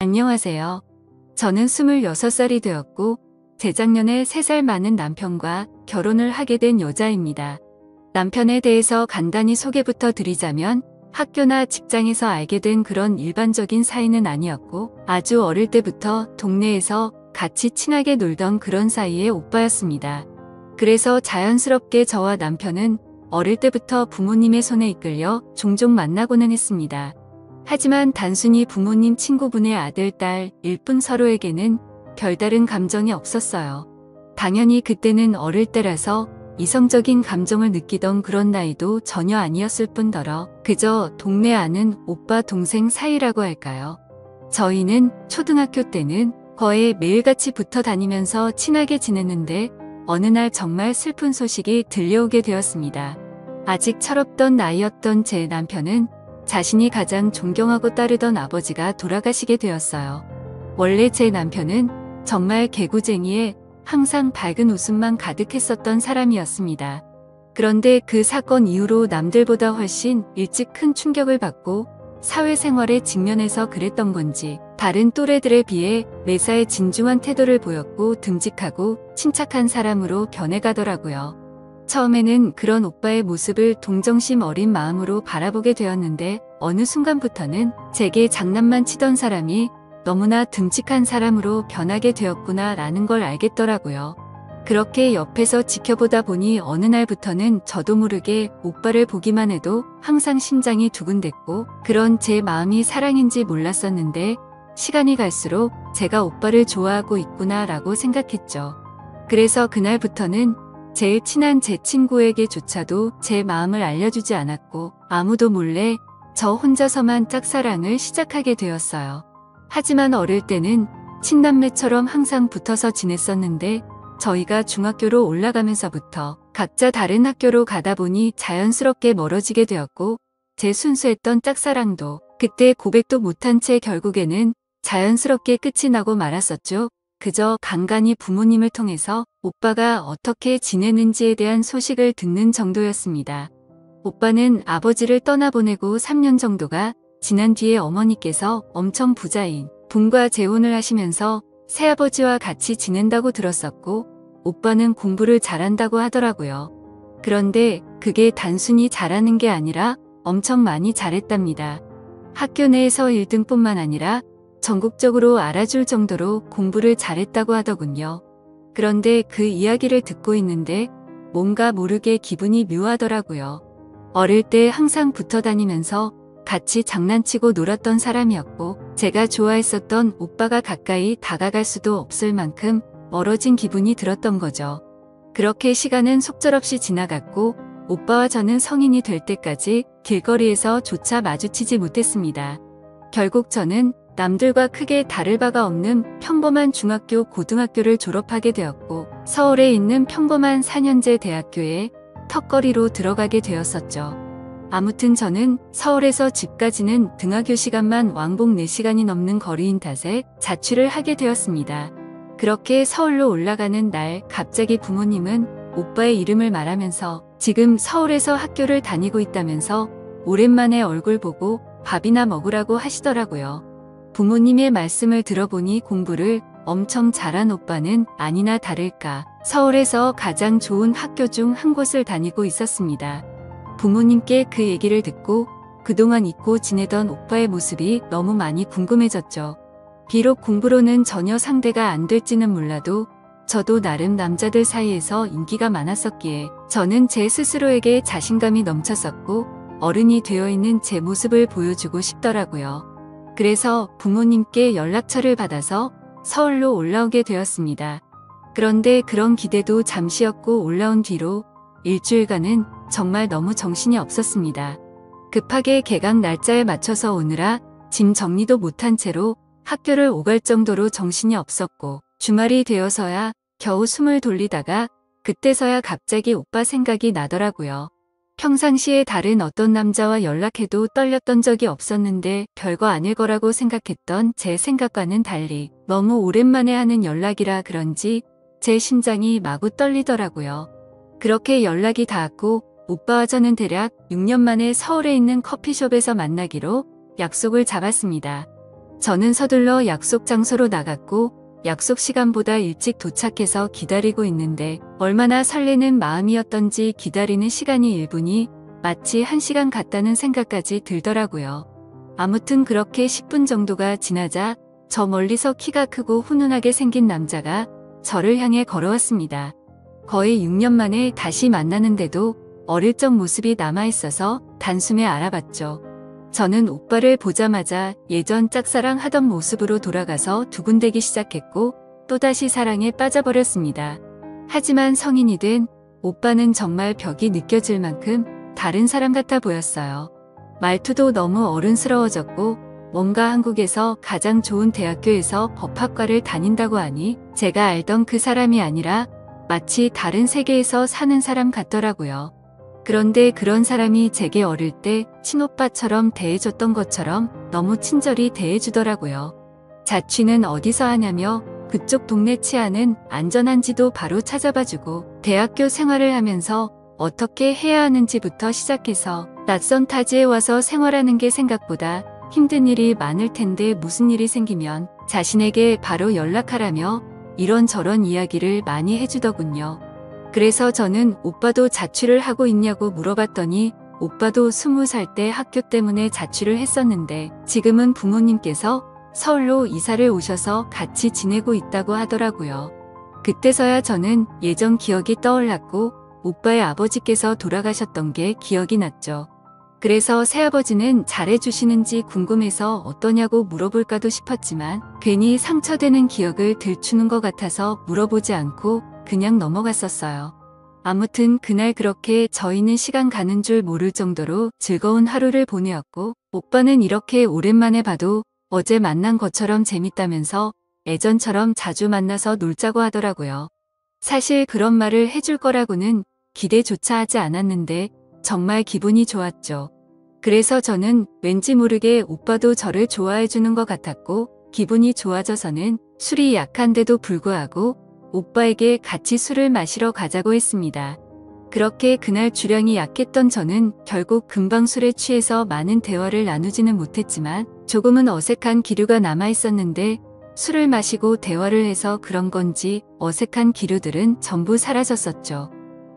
안녕하세요. 저는 26살이 되었고 재작년에 3살 많은 남편과 결혼을 하게 된 여자입니다. 남편에 대해서 간단히 소개부터 드리자면 학교나 직장에서 알게 된 그런 일반적인 사이는 아니었고 아주 어릴 때부터 동네에서 같이 친하게 놀던 그런 사이의 오빠였습니다. 그래서 자연스럽게 저와 남편은 어릴 때부터 부모님의 손에 이끌려 종종 만나고는 했습니다. 하지만 단순히 부모님 친구분의 아들, 딸일 뿐 서로에게는 별다른 감정이 없었어요. 당연히 그때는 어릴 때라서 이성적인 감정을 느끼던 그런 나이도 전혀 아니었을 뿐더러 그저 동네 아는 오빠 동생 사이라고 할까요? 저희는 초등학교 때는 거의 매일같이 붙어 다니면서 친하게 지냈는데 어느 날 정말 슬픈 소식이 들려오게 되었습니다. 아직 철없던 나이였던 제 남편은 자신이 가장 존경하고 따르던 아버지가 돌아가시게 되었어요. 원래 제 남편은 정말 개구쟁이에 항상 밝은 웃음만 가득했었던 사람이었습니다. 그런데 그 사건 이후로 남들보다 훨씬 일찍 큰 충격을 받고 사회생활에 직면해서 그랬던 건지 다른 또래들에 비해 매사에 진중한 태도를 보였고 듬직하고 침착한 사람으로 변해가더라고요. 처음에는 그런 오빠의 모습을 동정심 어린 마음으로 바라보게 되었는데 어느 순간부터는 제게 장난만 치던 사람이 너무나 듬직한 사람으로 변하게 되었구나 라는 걸 알겠더라고요. 그렇게 옆에서 지켜보다 보니 어느 날부터는 저도 모르게 오빠를 보기만 해도 항상 심장이 두근댔고 그런 제 마음이 사랑인지 몰랐었는데 시간이 갈수록 제가 오빠를 좋아하고 있구나 라고 생각했죠. 그래서 그날부터는 제일 친한 제 친구에게조차도 제 마음을 알려주지 않았고 아무도 몰래 저 혼자서만 짝사랑을 시작하게 되었어요. 하지만 어릴 때는 친남매처럼 항상 붙어서 지냈었는데 저희가 중학교로 올라가면서부터 각자 다른 학교로 가다 보니 자연스럽게 멀어지게 되었고 제 순수했던 짝사랑도 그때 고백도 못한 채 결국에는 자연스럽게 끝이 나고 말았었죠. 그저 간간히 부모님을 통해서 오빠가 어떻게 지내는지에 대한 소식을 듣는 정도였습니다. 오빠는 아버지를 떠나보내고 3년 정도가 지난 뒤에 어머니께서 엄청 부자인 분과 재혼을 하시면서 새아버지와 같이 지낸다고 들었었고 오빠는 공부를 잘한다고 하더라고요. 그런데 그게 단순히 잘하는 게 아니라 엄청 많이 잘했답니다. 학교 내에서 1등뿐만 아니라 전국적으로 알아줄 정도로 공부를 잘했다고 하더군요. 그런데 그 이야기를 듣고 있는데 뭔가 모르게 기분이 묘하더라고요. 어릴 때 항상 붙어 다니면서 같이 장난치고 놀았던 사람이었고 제가 좋아했었던 오빠가 가까이 다가갈 수도 없을 만큼 멀어진 기분이 들었던 거죠. 그렇게 시간은 속절없이 지나갔고 오빠와 저는 성인이 될 때까지 길거리에서 조차 마주치지 못했습니다. 결국 저는 남들과 크게 다를 바가 없는 평범한 중학교, 고등학교를 졸업하게 되었고 서울에 있는 평범한 4년제 대학교에 턱걸이로 들어가게 되었었죠. 아무튼 저는 서울에서 집까지는 등하교 시간만 왕복 4시간이 넘는 거리인 탓에 자취를 하게 되었습니다. 그렇게 서울로 올라가는 날 갑자기 부모님은 오빠의 이름을 말하면서 지금 서울에서 학교를 다니고 있다면서 오랜만에 얼굴 보고 밥이나 먹으라고 하시더라고요. 부모님의 말씀을 들어보니 공부를 엄청 잘한 오빠는 아니나 다를까 서울에서 가장 좋은 학교 중 한 곳을 다니고 있었습니다. 부모님께 그 얘기를 듣고 그동안 잊고 지내던 오빠의 모습이 너무 많이 궁금해졌죠. 비록 공부로는 전혀 상대가 안 될지는 몰라도 저도 나름 남자들 사이에서 인기가 많았었기에 저는 제 스스로에게 자신감이 넘쳤었고 어른이 되어 있는 제 모습을 보여주고 싶더라고요. 그래서 부모님께 연락처를 받아서 서울로 올라오게 되었습니다. 그런데 그런 기대도 잠시였고 올라온 뒤로 일주일간은 정말 너무 정신이 없었습니다. 급하게 개강 날짜에 맞춰서 오느라 짐 정리도 못한 채로 학교를 오갈 정도로 정신이 없었고 주말이 되어서야 겨우 숨을 돌리다가 그때서야 갑자기 오빠 생각이 나더라고요. 평상시에 다른 어떤 남자와 연락해도 떨렸던 적이 없었는데 별거 아닐 거라고 생각했던 제 생각과는 달리 너무 오랜만에 하는 연락이라 그런지 제 심장이 마구 떨리더라고요. 그렇게 연락이 닿았고 오빠와 저는 대략 6년 만에 서울에 있는 커피숍에서 만나기로 약속을 잡았습니다. 저는 서둘러 약속 장소로 나갔고 약속 시간보다 일찍 도착해서 기다리고 있는데 얼마나 설레는 마음이었던지 기다리는 시간이 1분이 마치 1시간 같다는 생각까지 들더라고요. 아무튼 그렇게 10분 정도가 지나자 저 멀리서 키가 크고 훈훈하게 생긴 남자가 저를 향해 걸어왔습니다. 거의 6년 만에 다시 만나는데도 어릴 적 모습이 남아있어서 단숨에 알아봤죠. 저는 오빠를 보자마자 예전 짝사랑 하던 모습으로 돌아가서 두근대기 시작했고 또다시 사랑에 빠져버렸습니다. 하지만 성인이 된 오빠는 정말 벽이 느껴질 만큼 다른 사람 같아 보였어요. 말투도 너무 어른스러워졌고 뭔가 한국에서 가장 좋은 대학교에서 법학과를 다닌다고 하니 제가 알던 그 사람이 아니라 마치 다른 세계에서 사는 사람 같더라고요. 그런데 그런 사람이 제게 어릴 때 친오빠처럼 대해줬던 것처럼 너무 친절히 대해주더라고요. 자취는 어디서 하냐며 그쪽 동네 치안은 안전한지도 바로 찾아봐주고 대학교 생활을 하면서 어떻게 해야 하는지부터 시작해서 낯선 타지에 와서 생활하는 게 생각보다 힘든 일이 많을 텐데 무슨 일이 생기면 자신에게 바로 연락하라며 이런저런 이야기를 많이 해주더군요. 그래서 저는 오빠도 자취를 하고 있냐고 물어봤더니 오빠도 20살 때 학교 때문에 자취를 했었는데 지금은 부모님께서 서울로 이사를 오셔서 같이 지내고 있다고 하더라고요. 그때서야 저는 예전 기억이 떠올랐고 오빠의 아버지께서 돌아가셨던 게 기억이 났죠. 그래서 새아버지는 잘해주시는지 궁금해서 어떠냐고 물어볼까도 싶었지만 괜히 상처되는 기억을 들추는 것 같아서 물어보지 않고 그냥 넘어갔었어요. 아무튼 그날 그렇게 저희는 시간 가는 줄 모를 정도로 즐거운 하루를 보내었고 오빠는 이렇게 오랜만에 봐도 어제 만난 것처럼 재밌다면서 예전처럼 자주 만나서 놀자고 하더라고요. 사실 그런 말을 해줄 거라고는 기대조차 하지 않았는데 정말 기분이 좋았죠. 그래서 저는 왠지 모르게 오빠도 저를 좋아해 주는 것 같았고 기분이 좋아져서는 술이 약한데도 불구하고 오빠에게 같이 술을 마시러 가자고 했습니다. 그렇게 그날 주량이 약했던 저는 결국 금방 술에 취해서 많은 대화를 나누지는 못했지만 조금은 어색한 기류가 남아있었는데 술을 마시고 대화를 해서 그런 건지 어색한 기류들은 전부 사라졌었죠.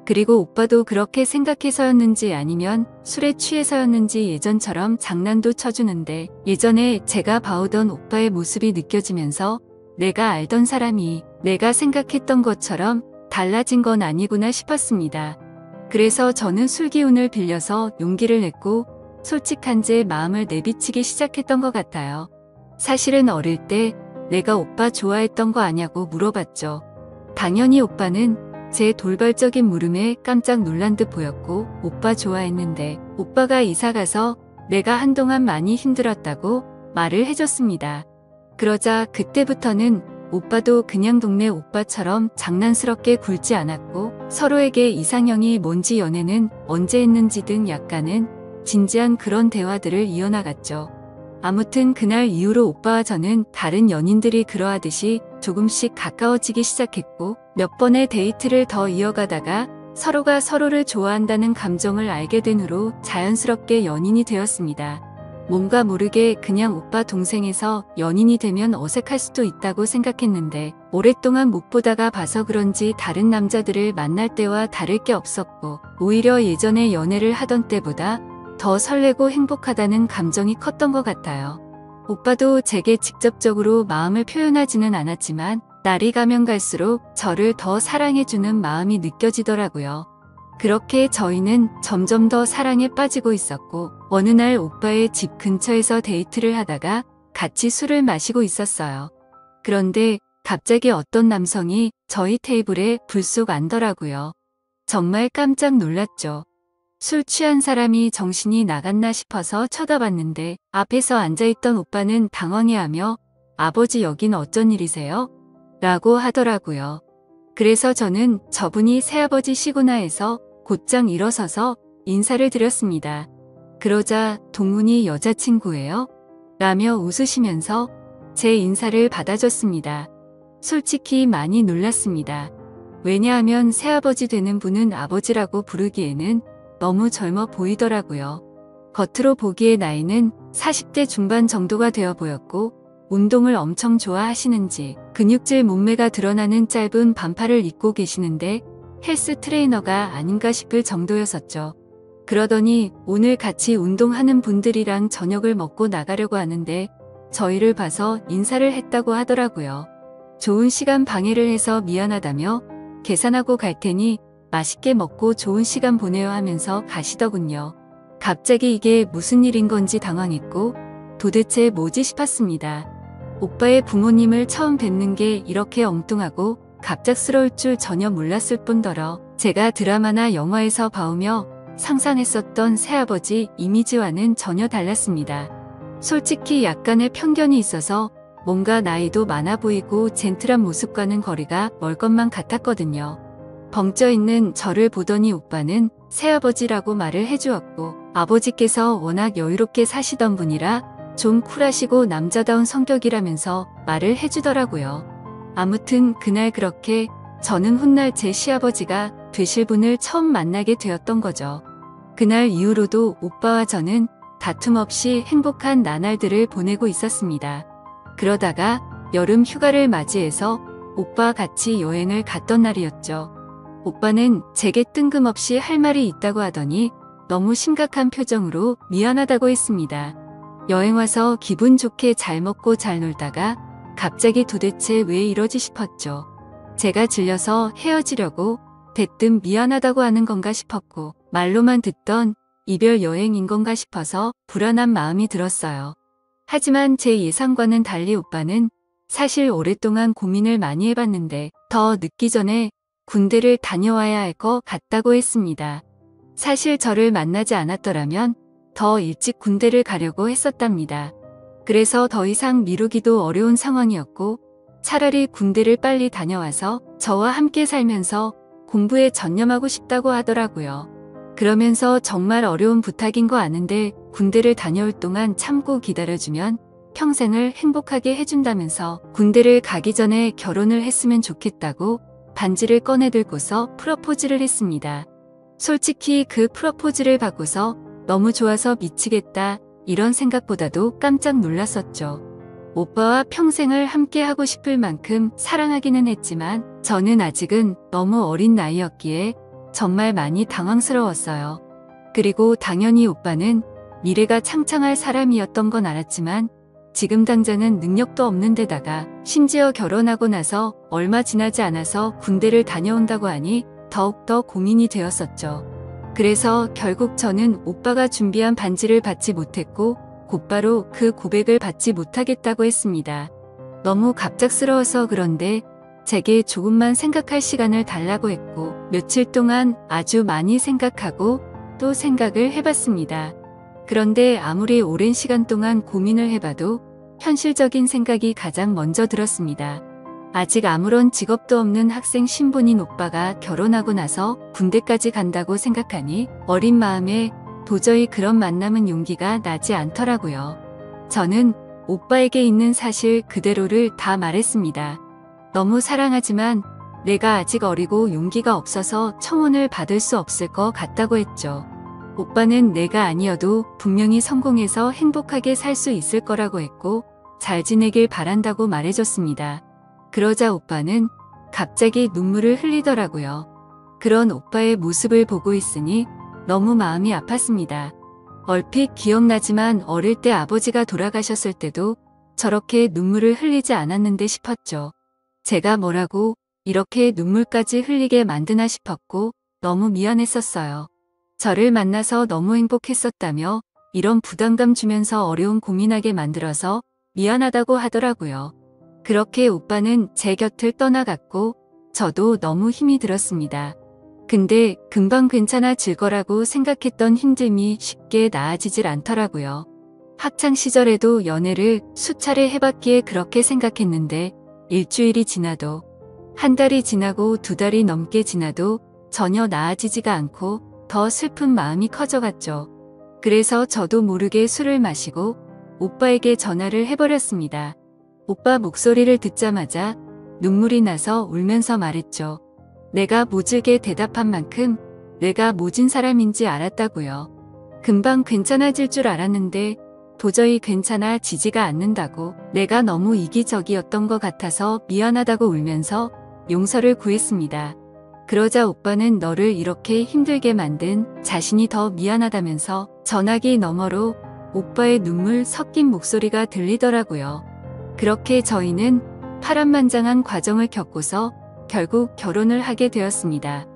그리고 오빠도 그렇게 생각해서였는지 아니면 술에 취해서였는지 예전처럼 장난도 쳐주는데 예전에 제가 봐오던 오빠의 모습이 느껴지면서 내가 알던 사람이 내가 생각했던 것처럼 달라진 건 아니구나 싶었습니다. 그래서 저는 술 기운을 빌려서 용기를 냈고 솔직한 제 마음을 내비치기 시작했던 것 같아요. 사실은 어릴 때 내가 오빠 좋아했던 거 아냐고 물어봤죠. 당연히 오빠는 제 돌발적인 물음에 깜짝 놀란 듯 보였고 오빠 좋아했는데 오빠가 이사가서 내가 한동안 많이 힘들었다고 말을 해줬습니다. 그러자 그때부터는 오빠도 그냥 동네 오빠처럼 장난스럽게 굴지 않았고 서로에게 이상형이 뭔지 연애는 언제 했는지 등 약간은 진지한 그런 대화들을 이어나갔죠. 아무튼 그날 이후로 오빠와 저는 다른 연인들이 그러하듯이 조금씩 가까워지기 시작했고 몇 번의 데이트를 더 이어가다가 서로가 서로를 좋아한다는 감정을 알게 된 후로 자연스럽게 연인이 되었습니다. 뭔가 모르게 그냥 오빠 동생에서 연인이 되면 어색할 수도 있다고 생각했는데 오랫동안 못 보다가 봐서 그런지 다른 남자들을 만날 때와 다를 게 없었고 오히려 예전에 연애를 하던 때보다 더 설레고 행복하다는 감정이 컸던 것 같아요. 오빠도 제게 직접적으로 마음을 표현하지는 않았지만 날이 가면 갈수록 저를 더 사랑해주는 마음이 느껴지더라고요. 그렇게 저희는 점점 더 사랑에 빠지고 있었고 어느 날 오빠의 집 근처에서 데이트를 하다가 같이 술을 마시고 있었어요. 그런데 갑자기 어떤 남성이 저희 테이블에 불쑥 앉더라고요. 정말 깜짝 놀랐죠. 술 취한 사람이 정신이 나갔나 싶어서 쳐다봤는데 앞에서 앉아있던 오빠는 당황해하며 아버지 여긴 어쩐 일이세요? 라고 하더라고요. 그래서 저는 저분이 새아버지시구나 해서 곧장 일어서서 인사를 드렸습니다. 그러자 동문이 여자친구예요? 라며 웃으시면서 제 인사를 받아줬습니다. 솔직히 많이 놀랐습니다. 왜냐하면 새아버지 되는 분은 아버지라고 부르기에는 너무 젊어 보이더라고요. 겉으로 보기에 나이는 40대 중반 정도가 되어 보였고 운동을 엄청 좋아하시는지 근육질 몸매가 드러나는 짧은 반팔을 입고 계시는데 헬스 트레이너가 아닌가 싶을 정도였었죠. 그러더니 오늘 같이 운동하는 분들이랑 저녁을 먹고 나가려고 하는데 저희를 봐서 인사를 했다고 하더라고요. 좋은 시간 방해를 해서 미안하다며 계산하고 갈 테니 맛있게 먹고 좋은 시간 보내요 하면서 가시더군요. 갑자기 이게 무슨 일인 건지 당황했고 도대체 뭐지 싶었습니다. 오빠의 부모님을 처음 뵙는 게 이렇게 엉뚱하고 갑작스러울 줄 전혀 몰랐을 뿐더러 제가 드라마나 영화에서 봐오며 상상했었던 새아버지 이미지와는 전혀 달랐습니다. 솔직히 약간의 편견이 있어서 뭔가 나이도 많아 보이고 젠틀한 모습과는 거리가 멀 것만 같았거든요. 벙쪄 있는 저를 보더니 오빠는 새아버지라고 말을 해주었고 아버지께서 워낙 여유롭게 사시던 분이라 좀 쿨하시고 남자다운 성격이라면서 말을 해주더라고요. 아무튼 그날 그렇게 저는 훗날 제 시아버지가 되실 분을 처음 만나게 되었던 거죠. 그날 이후로도 오빠와 저는 다툼 없이 행복한 나날들을 보내고 있었습니다. 그러다가 여름 휴가를 맞이해서 오빠와 같이 여행을 갔던 날이었죠. 오빠는 제게 뜬금없이 할 말이 있다고 하더니 너무 심각한 표정으로 미안하다고 했습니다. 여행 와서 기분 좋게 잘 먹고 잘 놀다가 갑자기 도대체 왜 이러지 싶었죠. 제가 질려서 헤어지려고 대뜸 미안하다고 하는 건가 싶었고 말로만 듣던 이별 여행인 건가 싶어서 불안한 마음이 들었어요. 하지만 제 예상과는 달리 오빠는 사실 오랫동안 고민을 많이 해봤는데 더 늦기 전에 군대를 다녀와야 할 것 같다고 했습니다. 사실 저를 만나지 않았더라면 더 일찍 군대를 가려고 했었답니다. 그래서 더 이상 미루기도 어려운 상황이었고 차라리 군대를 빨리 다녀와서 저와 함께 살면서 공부에 전념하고 싶다고 하더라고요. 그러면서 정말 어려운 부탁인 거 아는데 군대를 다녀올 동안 참고 기다려주면 평생을 행복하게 해준다면서 군대를 가기 전에 결혼을 했으면 좋겠다고 반지를 꺼내들고서 프러포즈를 했습니다. 솔직히 그 프러포즈를 받고서 너무 좋아서 미치겠다 이런 생각보다도 깜짝 놀랐었죠. 오빠와 평생을 함께 하고 싶을 만큼 사랑하기는 했지만 저는 아직은 너무 어린 나이였기에 정말 많이 당황스러웠어요. 그리고 당연히 오빠는 미래가 창창할 사람이었던 건 알았지만 지금 당장은 능력도 없는 데다가 심지어 결혼하고 나서 얼마 지나지 않아서 군대를 다녀온다고 하니 더욱더 고민이 되었었죠. 그래서 결국 저는 오빠가 준비한 반지를 받지 못했고 곧바로 그 고백을 받지 못하겠다고 했습니다. 너무 갑작스러워서 그런데 제게 조금만 생각할 시간을 달라고 했고 며칠 동안 아주 많이 생각하고 또 생각을 해봤습니다. 그런데 아무리 오랜 시간 동안 고민을 해봐도 현실적인 생각이 가장 먼저 들었습니다. 아직 아무런 직업도 없는 학생 신분인 오빠가 결혼하고 나서 군대까지 간다고 생각하니 어린 마음에 도저히 그런 만남은 용기가 나지 않더라고요. 저는 오빠에게 있는 사실 그대로를 다 말했습니다. 너무 사랑하지만 내가 아직 어리고 용기가 없어서 청혼을 받을 수 없을 것 같다고 했죠. 오빠는 내가 아니어도 분명히 성공해서 행복하게 살 수 있을 거라고 했고 잘 지내길 바란다고 말해줬습니다. 그러자 오빠는 갑자기 눈물을 흘리더라고요. 그런 오빠의 모습을 보고 있으니 너무 마음이 아팠습니다. 얼핏 기억나지만 어릴 때 아버지가 돌아가셨을 때도 저렇게 눈물을 흘리지 않았는데 싶었죠. 제가 뭐라고 이렇게 눈물까지 흘리게 만드나 싶었고 너무 미안했었어요. 저를 만나서 너무 행복했었다며 이런 부담감 주면서 어려운 고민하게 만들어서 미안하다고 하더라고요. 그렇게 오빠는 제 곁을 떠나갔고 저도 너무 힘이 들었습니다. 근데 금방 괜찮아질 거라고 생각했던 힘듦이 쉽게 나아지질 않더라고요. 학창 시절에도 연애를 수차례 해봤기에 그렇게 생각했는데 일주일이 지나도 한 달이 지나고 두 달이 넘게 지나도 전혀 나아지지가 않고 더 슬픈 마음이 커져갔죠. 그래서 저도 모르게 술을 마시고 오빠에게 전화를 해버렸습니다. 오빠 목소리를 듣자마자 눈물이 나서 울면서 말했죠. 내가 모질게 대답한 만큼 내가 모진 사람인지 알았다고요. 금방 괜찮아질 줄 알았는데 도저히 괜찮아 지지가 않는다고 내가 너무 이기적이었던 것 같아서 미안하다고 울면서 용서를 구했습니다. 그러자 오빠는 너를 이렇게 힘들게 만든 자신이 더 미안하다면서 전화기 너머로 오빠의 눈물 섞인 목소리가 들리더라고요. 그렇게 저희는 파란만장한 과정을 겪고서 결국 결혼을 하게 되었습니다.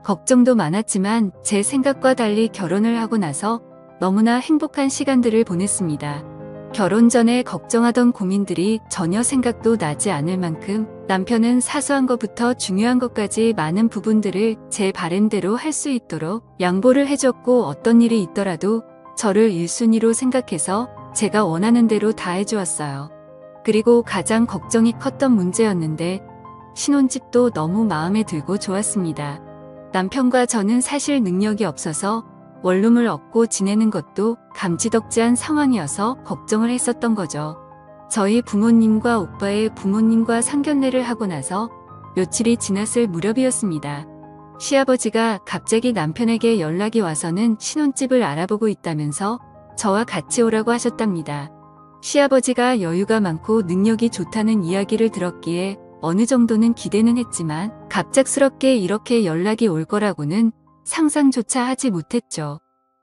걱정도 많았지만 제 생각과 달리 결혼을 하고 나서 너무나 행복한 시간들을 보냈습니다. 결혼 전에 걱정하던 고민들이 전혀 생각도 나지 않을 만큼 남편은 사소한 것부터 중요한 것까지 많은 부분들을 제 바램대로 할 수 있도록 양보를 해줬고 어떤 일이 있더라도 저를 1순위로 생각해서 제가 원하는 대로 다 해주었어요. 그리고 가장 걱정이 컸던 문제였는데 신혼집도 너무 마음에 들고 좋았습니다. 남편과 저는 사실 능력이 없어서 원룸을 얻고 지내는 것도 감지덕지한 상황이어서 걱정을 했었던 거죠. 저희 부모님과 오빠의 부모님과 상견례를 하고 나서 며칠이 지났을 무렵이었습니다. 시아버지가 갑자기 남편에게 연락이 와서는 신혼집을 알아보고 있다면서 저와 같이 오라고 하셨답니다. 시아버지가 여유가 많고 능력이 좋다는 이야기를 들었기에 어느 정도는 기대는 했지만 갑작스럽게 이렇게 연락이 올 거라고는 상상조차 하지 못했죠.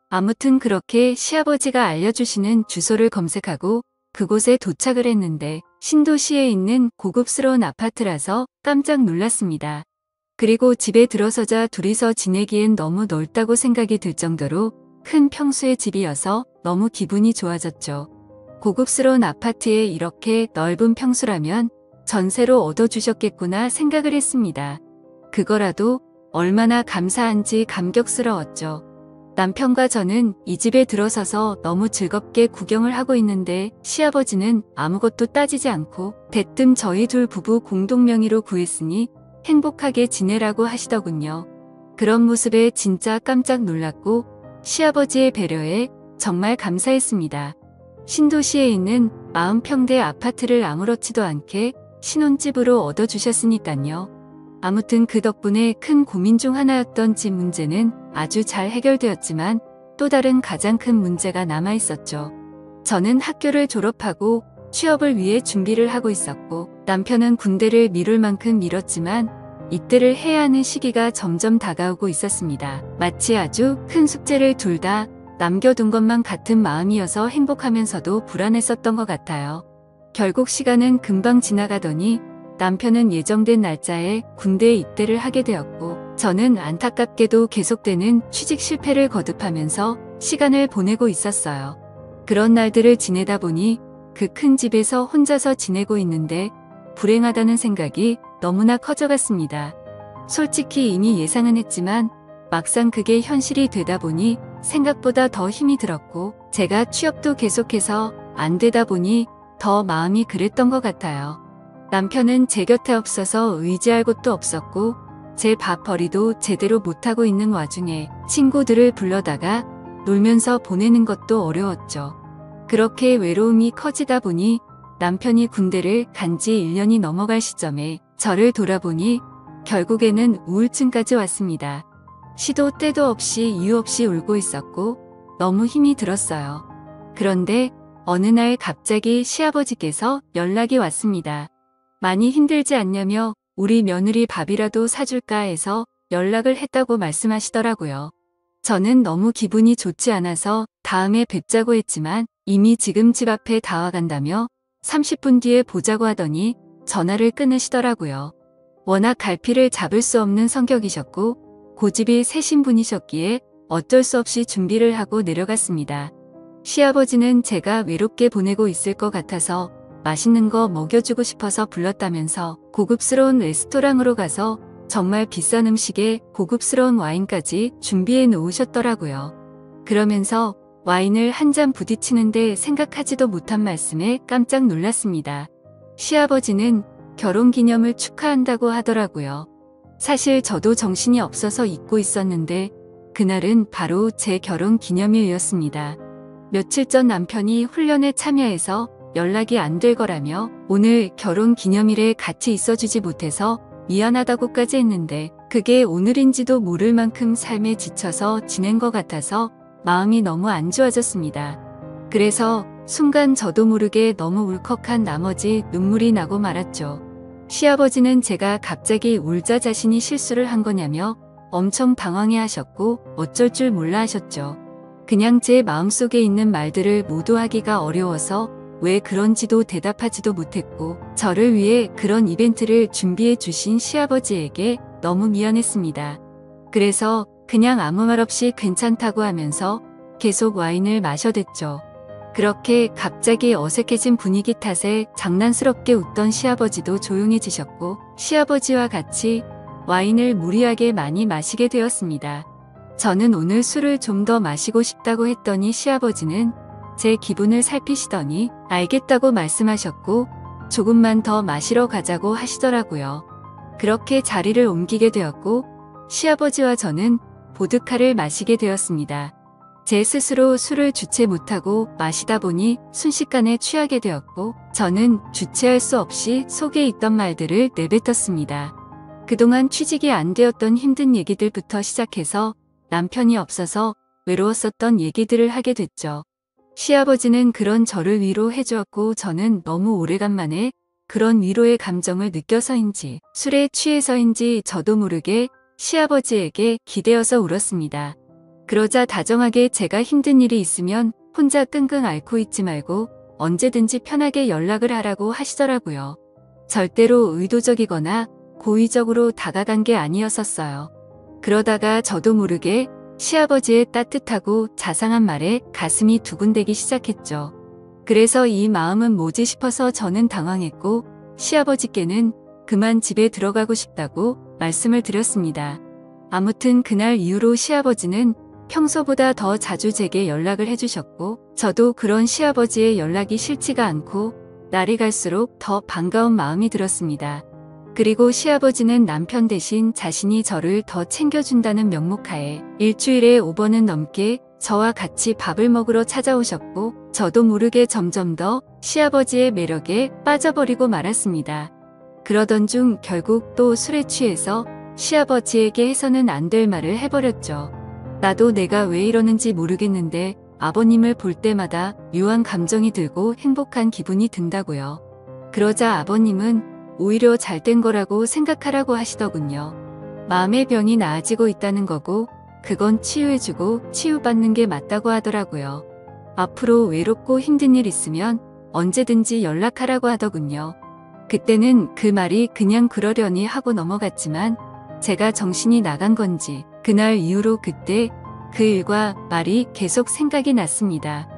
아무튼 그렇게 시아버지가 알려주시는 주소를 검색하고 그곳에 도착을 했는데 신도시에 있는 고급스러운 아파트라서 깜짝 놀랐습니다. 그리고 집에 들어서자 둘이서 지내기엔 너무 넓다고 생각이 들 정도로 큰 평수의 집이어서 너무 기분이 좋아졌죠. 고급스러운 아파트에 이렇게 넓은 평수라면 전세로 얻어주셨겠구나 생각을 했습니다. 그거라도 얼마나 감사한지 감격스러웠죠. 남편과 저는 이 집에 들어서서 너무 즐겁게 구경을 하고 있는데 시아버지는 아무것도 따지지 않고 대뜸 저희 둘 부부 공동 명의로 구했으니 행복하게 지내라고 하시더군요. 그런 모습에 진짜 깜짝 놀랐고 시아버지의 배려에 정말 감사했습니다. 신도시에 있는 40평대 아파트를 아무렇지도 않게 신혼집으로 얻어주셨으니깐요. 아무튼 그 덕분에 큰 고민 중 하나였던 집 문제는 아주 잘 해결되었지만 또 다른 가장 큰 문제가 남아있었죠. 저는 학교를 졸업하고 취업을 위해 준비를 하고 있었고 남편은 군대를 미룰 만큼 미뤘지만 입대를 해야 하는 시기가 점점 다가오고 있었습니다. 마치 아주 큰 숙제를 둘 다 남겨둔 것만 같은 마음이어서 행복하면서도 불안했었던 것 같아요. 결국 시간은 금방 지나가더니 남편은 예정된 날짜에 군대에 입대를 하게 되었고 저는 안타깝게도 계속되는 취직 실패를 거듭하면서 시간을 보내고 있었어요. 그런 날들을 지내다 보니 그 큰 집에서 혼자서 지내고 있는데 불행하다는 생각이 너무나 커져갔습니다. 솔직히 이미 예상은 했지만 막상 그게 현실이 되다 보니 생각보다 더 힘이 들었고 제가 취업도 계속해서 안 되다 보니 더 마음이 그랬던 것 같아요. 남편은 제 곁에 없어서 의지할 곳도 없었고 제 밥벌이도 제대로 못하고 있는 와중에 친구들을 불러다가 놀면서 보내는 것도 어려웠죠. 그렇게 외로움이 커지다 보니 남편이 군대를 간 지 1년이 넘어갈 시점에 저를 돌아보니 결국에는 우울증까지 왔습니다. 시도 때도 없이 이유 없이 울고 있었고 너무 힘이 들었어요. 그런데 어느 날 갑자기 시아버지께서 연락이 왔습니다. 많이 힘들지 않냐며 우리 며느리 밥이라도 사줄까 해서 연락을 했다고 말씀하시더라고요. 저는 너무 기분이 좋지 않아서 다음에 뵙자고 했지만 이미 지금 집 앞에 다 와간다며 30분 뒤에 보자고 하더니 전화를 끊으시더라고요. 워낙 갈피를 잡을 수 없는 성격이셨고 고집이 세신 분이셨기에 어쩔 수 없이 준비를 하고 내려갔습니다. 시아버지는 제가 외롭게 보내고 있을 것 같아서 맛있는 거 먹여주고 싶어서 불렀다면서 고급스러운 레스토랑으로 가서 정말 비싼 음식에 고급스러운 와인까지 준비해 놓으셨더라고요. 그러면서 와인을 한 잔 부딪히는데 생각하지도 못한 말씀에 깜짝 놀랐습니다. 시아버지는 결혼기념을 축하한다고 하더라고요. 사실 저도 정신이 없어서 잊고 있었는데 그날은 바로 제 결혼기념일이었습니다. 며칠 전 남편이 훈련에 참여해서 연락이 안 될 거라며 오늘 결혼기념일에 같이 있어주지 못해서 미안하다고까지 했는데 그게 오늘인지도 모를 만큼 삶에 지쳐서 지낸 것 같아서 마음이 너무 안 좋아졌습니다. 그래서 순간 저도 모르게 너무 울컥한 나머지 눈물이 나고 말았죠. 시아버지는 제가 갑자기 울자 자신이 실수를 한 거냐며 엄청 당황해 하셨고 어쩔 줄 몰라 하셨죠. 그냥 제 마음속에 있는 말들을 모두 하기가 어려워서 왜 그런지도 대답하지도 못했고 저를 위해 그런 이벤트를 준비해 주신 시아버지에게 너무 미안했습니다. 그래서 그냥 아무 말 없이 괜찮다고 하면서 계속 와인을 마셔댔죠. 그렇게 갑자기 어색해진 분위기 탓에 장난스럽게 웃던 시아버지도 조용해지셨고 시아버지와 같이 와인을 무리하게 많이 마시게 되었습니다. 저는 오늘 술을 좀 더 마시고 싶다고 했더니 시아버지는 제 기분을 살피시더니 알겠다고 말씀하셨고 조금만 더 마시러 가자고 하시더라고요. 그렇게 자리를 옮기게 되었고 시아버지와 저는 보드카를 마시게 되었습니다. 제 스스로 술을 주체 못하고 마시다 보니 순식간에 취하게 되었고 저는 주체할 수 없이 속에 있던 말들을 내뱉었습니다. 그동안 취직이 안 되었던 힘든 얘기들부터 시작해서 남편이 없어서 외로웠었던 얘기들을 하게 됐죠. 시아버지는 그런 저를 위로해 주었고 저는 너무 오래간만에 그런 위로의 감정을 느껴서인지 술에 취해서인지 저도 모르게 시아버지에게 기대어서 울었습니다. 그러자 다정하게 제가 힘든 일이 있으면 혼자 끙끙 앓고 있지 말고 언제든지 편하게 연락을 하라고 하시더라고요. 절대로 의도적이거나 고의적으로 다가간 게 아니었었어요. 그러다가 저도 모르게 시아버지의 따뜻하고 자상한 말에 가슴이 두근대기 시작했죠. 그래서 이 마음은 뭐지 싶어서 저는 당황했고 시아버지께는 그만 집에 들어가고 싶다고 말씀을 드렸습니다. 아무튼 그날 이후로 시아버지는 평소보다 더 자주 제게 연락을 해주셨고 저도 그런 시아버지의 연락이 싫지가 않고 날이 갈수록 더 반가운 마음이 들었습니다. 그리고 시아버지는 남편 대신 자신이 저를 더 챙겨준다는 명목하에 일주일에 5번은 넘게 저와 같이 밥을 먹으러 찾아오셨고 저도 모르게 점점 더 시아버지의 매력에 빠져버리고 말았습니다. 그러던 중 결국 또 술에 취해서 시아버지에게 해서는 안 될 말을 해버렸죠. 나도 내가 왜 이러는지 모르겠는데 아버님을 볼 때마다 묘한 감정이 들고 행복한 기분이 든다고요. 그러자 아버님은 오히려 잘된 거라고 생각하라고 하시더군요. 마음의 병이 나아지고 있다는 거고 그건 치유해주고 치유받는 게 맞다고 하더라고요. 앞으로 외롭고 힘든 일 있으면 언제든지 연락하라고 하더군요. 그때는 그 말이 그냥 그러려니 하고 넘어갔지만 제가 정신이 나간 건지 그날 이후로 그때 그 일과 말이 계속 생각이 났습니다.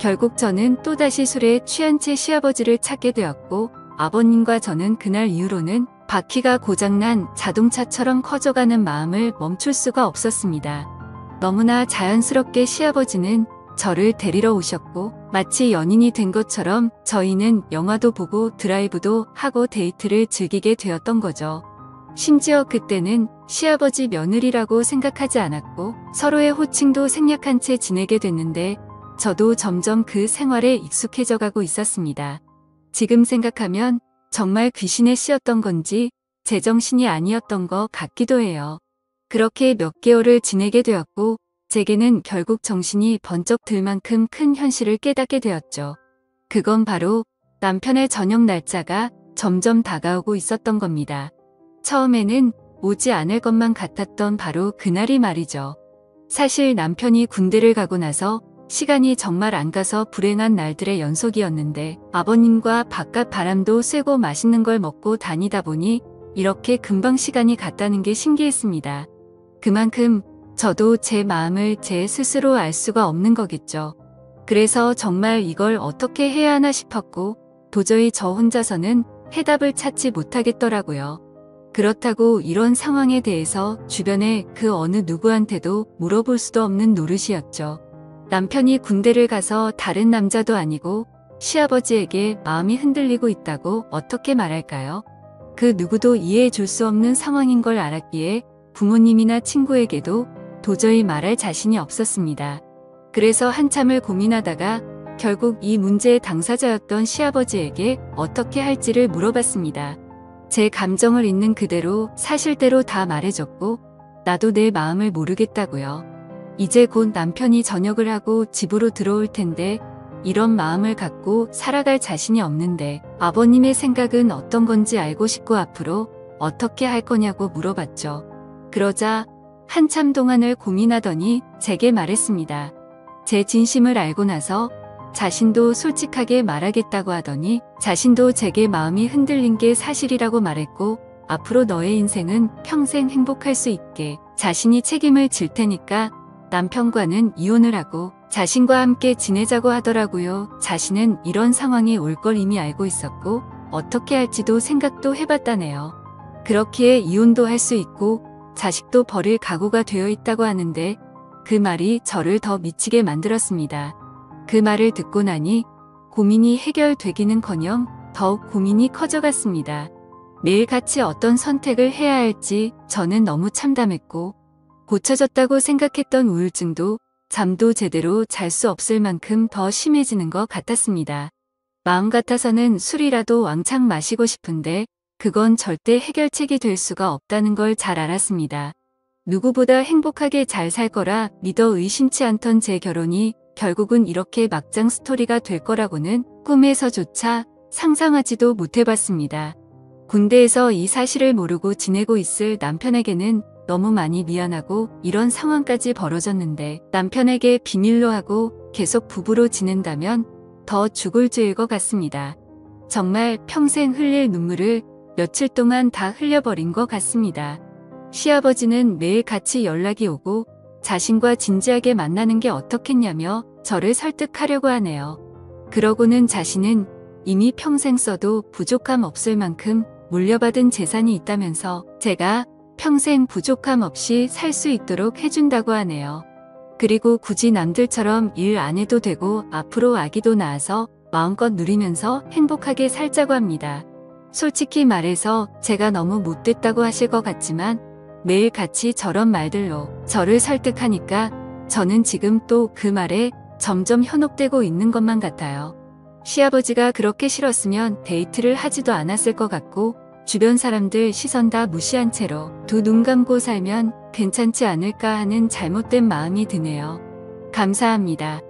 결국 저는 또다시 술에 취한 채 시아버지를 찾게 되었고 아버님과 저는 그날 이후로는 바퀴가 고장난 자동차처럼 커져가는 마음을 멈출 수가 없었습니다. 너무나 자연스럽게 시아버지는 저를 데리러 오셨고 마치 연인이 된 것처럼 저희는 영화도 보고 드라이브도 하고 데이트를 즐기게 되었던 거죠. 심지어 그때는 시아버지 며느리라고 생각하지 않았고 서로의 호칭도 생략한 채 지내게 됐는데 저도 점점 그 생활에 익숙해져 가고 있었습니다. 지금 생각하면 정말 귀신에 씌었던 건지 제정신이 아니었던 것 같기도 해요. 그렇게 몇 개월을 지내게 되었고 제게는 결국 정신이 번쩍 들 만큼 큰 현실을 깨닫게 되었죠. 그건 바로 남편의 저녁 날짜가 점점 다가오고 있었던 겁니다. 처음에는 오지 않을 것만 같았던 바로 그날이 말이죠. 사실 남편이 군대를 가고 나서 시간이 정말 안 가서 불행한 날들의 연속이었는데 아버님과 바깥 바람도 쐬고 맛있는 걸 먹고 다니다 보니 이렇게 금방 시간이 갔다는 게 신기했습니다. 그만큼 저도 제 마음을 제 스스로 알 수가 없는 거겠죠. 그래서 정말 이걸 어떻게 해야 하나 싶었고 도저히 저 혼자서는 해답을 찾지 못하겠더라고요. 그렇다고 이런 상황에 대해서 주변에 그 어느 누구한테도 물어볼 수도 없는 노릇이었죠. 남편이 군대를 가서 다른 남자도 아니고 시아버지에게 마음이 흔들리고 있다고 어떻게 말할까요? 그 누구도 이해해 줄 수 없는 상황인 걸 알았기에 부모님이나 친구에게도 도저히 말할 자신이 없었습니다. 그래서 한참을 고민하다가 결국 이 문제의 당사자였던 시아버지에게 어떻게 할지를 물어봤습니다. 제 감정을 있는 그대로 사실대로 다 말해줬고 나도 내 마음을 모르겠다고요. 이제 곧 남편이 저녁을 하고 집으로 들어올 텐데 이런 마음을 갖고 살아갈 자신이 없는데 아버님의 생각은 어떤 건지 알고 싶고 앞으로 어떻게 할 거냐고 물어봤죠. 그러자 한참 동안을 고민하더니 제게 말했습니다. 제 진심을 알고 나서 자신도 솔직하게 말하겠다고 하더니 자신도 제게 마음이 흔들린 게 사실이라고 말했고 앞으로 너의 인생은 평생 행복할 수 있게 자신이 책임을 질 테니까 남편과는 이혼을 하고 자신과 함께 지내자고 하더라고요. 자신은 이런 상황이 올 걸 이미 알고 있었고 어떻게 할지도 생각도 해봤다네요. 그렇기에 이혼도 할 수 있고 자식도 버릴 각오가 되어 있다고 하는데 그 말이 저를 더 미치게 만들었습니다. 그 말을 듣고 나니 고민이 해결되기는커녕 더욱 고민이 커져갔습니다. 매일같이 어떤 선택을 해야 할지 저는 너무 참담했고 고쳐졌다고 생각했던 우울증도 잠도 제대로 잘 수 없을 만큼 더 심해지는 것 같았습니다. 마음 같아서는 술이라도 왕창 마시고 싶은데 그건 절대 해결책이 될 수가 없다는 걸 잘 알았습니다. 누구보다 행복하게 잘 살 거라 믿어 의심치 않던 제 결혼이 결국은 이렇게 막장 스토리가 될 거라고는 꿈에서조차 상상하지도 못해봤습니다. 군대에서 이 사실을 모르고 지내고 있을 남편에게는 너무 많이 미안하고 이런 상황까지 벌어졌는데 남편에게 비밀로 하고 계속 부부로 지낸다면 더 죽을 죄일 것 같습니다. 정말 평생 흘릴 눈물을 며칠 동안 다 흘려버린 것 같습니다. 시아버지는 매일 같이 연락이 오고 자신과 진지하게 만나는 게 어떻겠냐며 저를 설득하려고 하네요. 그러고는 자신은 이미 평생 써도 부족함 없을 만큼 물려받은 재산이 있다면서 제가 평생 부족함 없이 살 수 있도록 해준다고 하네요. 그리고 굳이 남들처럼 일 안 해도 되고 앞으로 아기도 낳아서 마음껏 누리면서 행복하게 살자고 합니다. 솔직히 말해서 제가 너무 못됐다고 하실 것 같지만 매일 같이 저런 말들로 저를 설득하니까 저는 지금 또 그 말에 점점 현혹되고 있는 것만 같아요. 시아버지가 그렇게 싫었으면 데이트를 하지도 않았을 것 같고 주변 사람들 시선 다 무시한 채로 두 눈 감고 살면 괜찮지 않을까 하는 잘못된 마음이 드네요. 감사합니다.